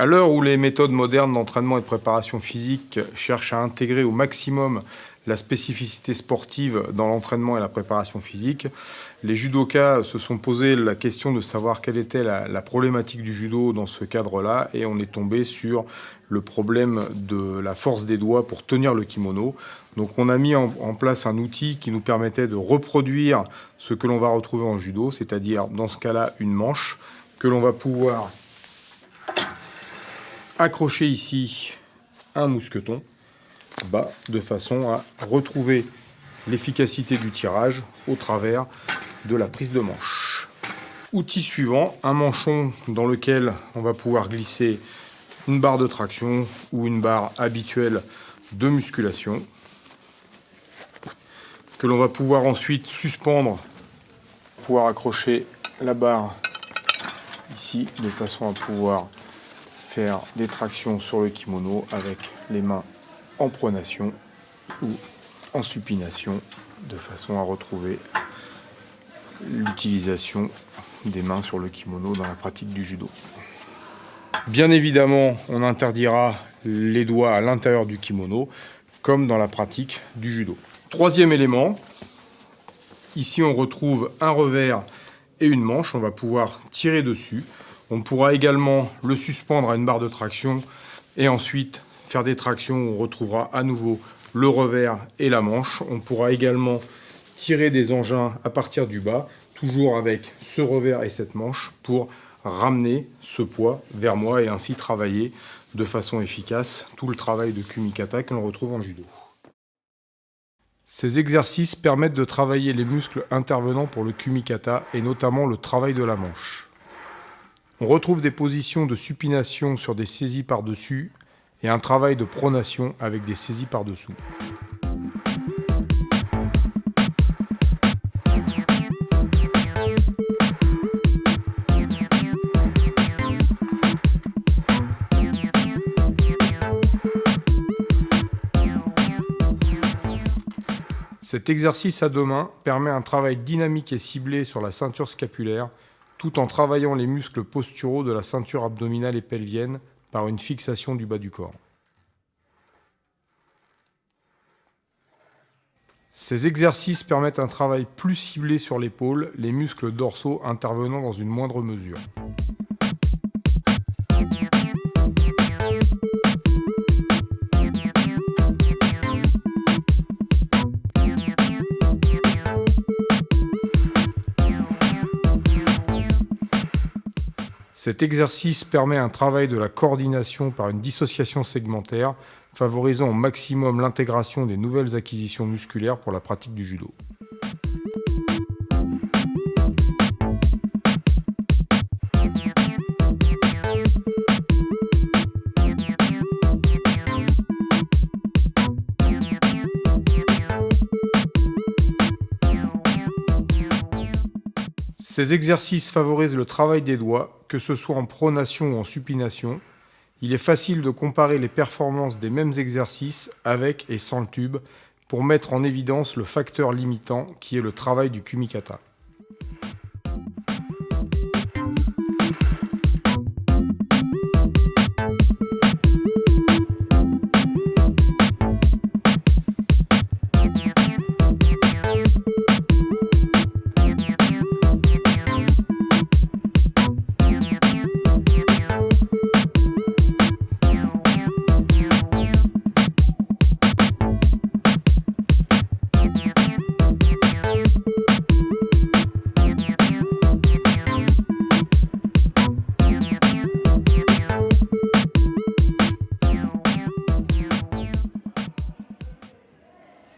À l'heure où les méthodes modernes d'entraînement et de préparation physique cherchent à intégrer au maximum la spécificité sportive dans l'entraînement et la préparation physique, les judokas se sont posé la question de savoir quelle était la problématique du judo dans ce cadre-là, et on est tombé sur le problème de la force des doigts pour tenir le kimono. Donc on a mis en place un outil qui nous permettait de reproduire ce que l'on va retrouver en judo, c'est-à-dire dans ce cas-là une manche que l'on va pouvoir accrocher ici un mousqueton bas de façon à retrouver l'efficacité du tirage au travers de la prise de manche. Outil suivant, un manchon dans lequel on va pouvoir glisser une barre de traction ou une barre habituelle de musculation que l'on va pouvoir ensuite suspendre, pouvoir accrocher la barre ici de façon à pouvoir faire des tractions sur le kimono avec les mains en pronation ou en supination de façon à retrouver l'utilisation des mains sur le kimono dans la pratique du judo. Bien évidemment, on interdira les doigts à l'intérieur du kimono comme dans la pratique du judo. Troisième élément, ici on retrouve un revers et une manche, on va pouvoir tirer dessus. On pourra également le suspendre à une barre de traction et ensuite faire des tractions où on retrouvera à nouveau le revers et la manche. On pourra également tirer des engins à partir du bas, toujours avec ce revers et cette manche pour ramener ce poids vers moi et ainsi travailler de façon efficace tout le travail de kumikata que l'on retrouve en judo. Ces exercices permettent de travailler les muscles intervenants pour le kumikata et notamment le travail de la manche. On retrouve des positions de supination sur des saisies par-dessus et un travail de pronation avec des saisies par-dessous. Cet exercice à deux mains permet un travail dynamique et ciblé sur la ceinture scapulaire, tout en travaillant les muscles posturaux de la ceinture abdominale et pelvienne par une fixation du bas du corps. Ces exercices permettent un travail plus ciblé sur l'épaule, les muscles dorsaux intervenant dans une moindre mesure. Cet exercice permet un travail de la coordination par une dissociation segmentaire, favorisant au maximum l'intégration des nouvelles acquisitions musculaires pour la pratique du judo. Ces exercices favorisent le travail des doigts, que ce soit en pronation ou en supination. Il est facile de comparer les performances des mêmes exercices avec et sans le tube pour mettre en évidence le facteur limitant qui est le travail du kumikata.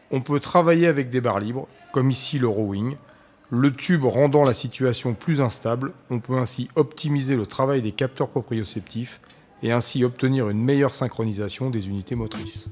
On peut travailler avec des barres libres, comme ici le rowing. Le tube rendant la situation plus instable, on peut ainsi optimiser le travail des capteurs proprioceptifs et ainsi obtenir une meilleure synchronisation des unités motrices.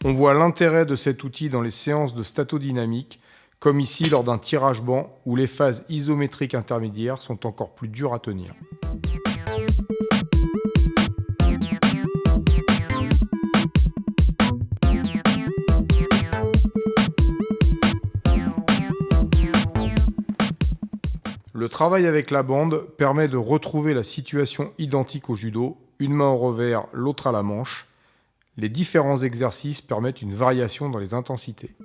On voit l'intérêt de cet outil dans les séances de statodynamique, comme ici lors d'un tirage banc où les phases isométriques intermédiaires sont encore plus dures à tenir. Le travail avec la bande permet de retrouver la situation identique au judo, une main au revers, l'autre à la manche. Les différents exercices permettent une variation dans les intensités.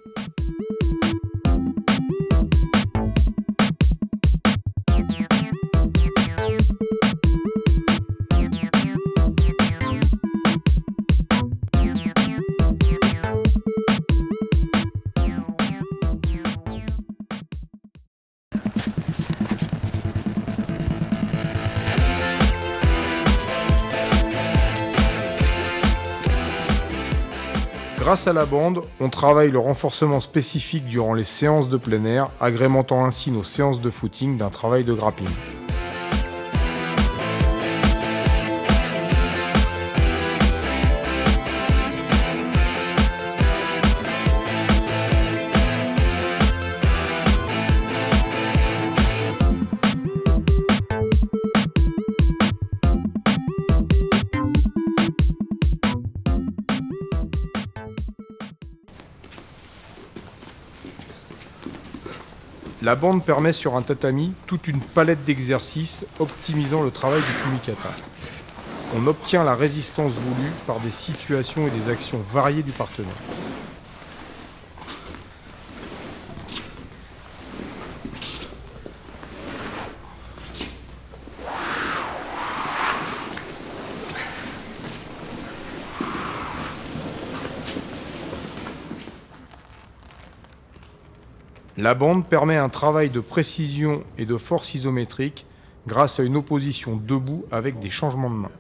Grâce à la bande, on travaille le renforcement spécifique durant les séances de plein air, agrémentant ainsi nos séances de footing d'un travail de grappling. La bande permet sur un tatami toute une palette d'exercices optimisant le travail du kumikata. On obtient la résistance voulue par des situations et des actions variées du partenaire. La bande permet un travail de précision et de force isométrique grâce à une opposition debout avec des changements de main.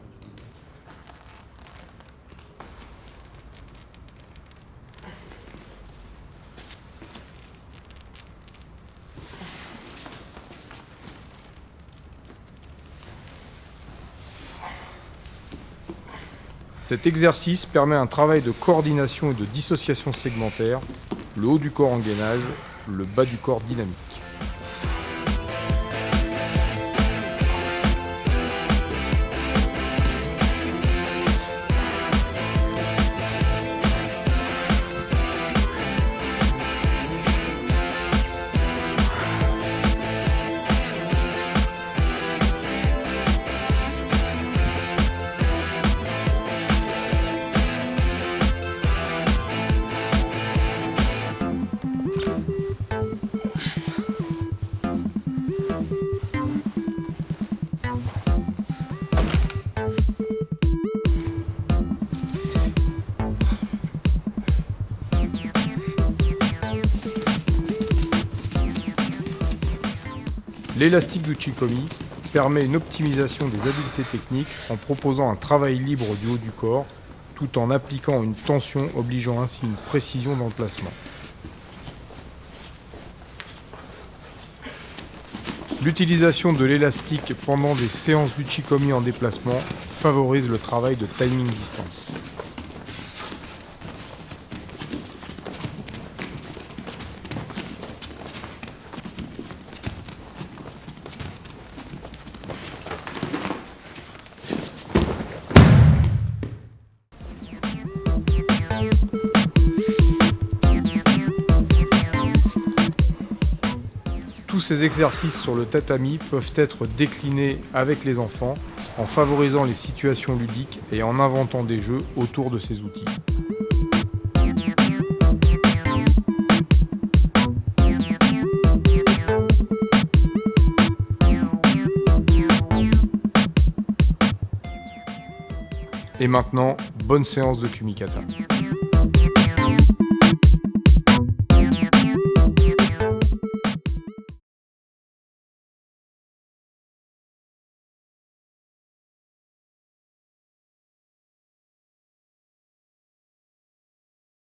Cet exercice permet un travail de coordination et de dissociation segmentaire, le haut du corps en gainage, le bas du corps dynamique. L'élastique d'Uchikomi permet une optimisation des habiletés techniques en proposant un travail libre du haut du corps, tout en appliquant une tension obligeant ainsi une précision dans le placement. L'utilisation de l'élastique pendant des séances d'Uchikomi en déplacement favorise le travail de timing distance. Tous ces exercices sur le tatami peuvent être déclinés avec les enfants en favorisant les situations ludiques et en inventant des jeux autour de ces outils. Et maintenant, bonne séance de kumikata.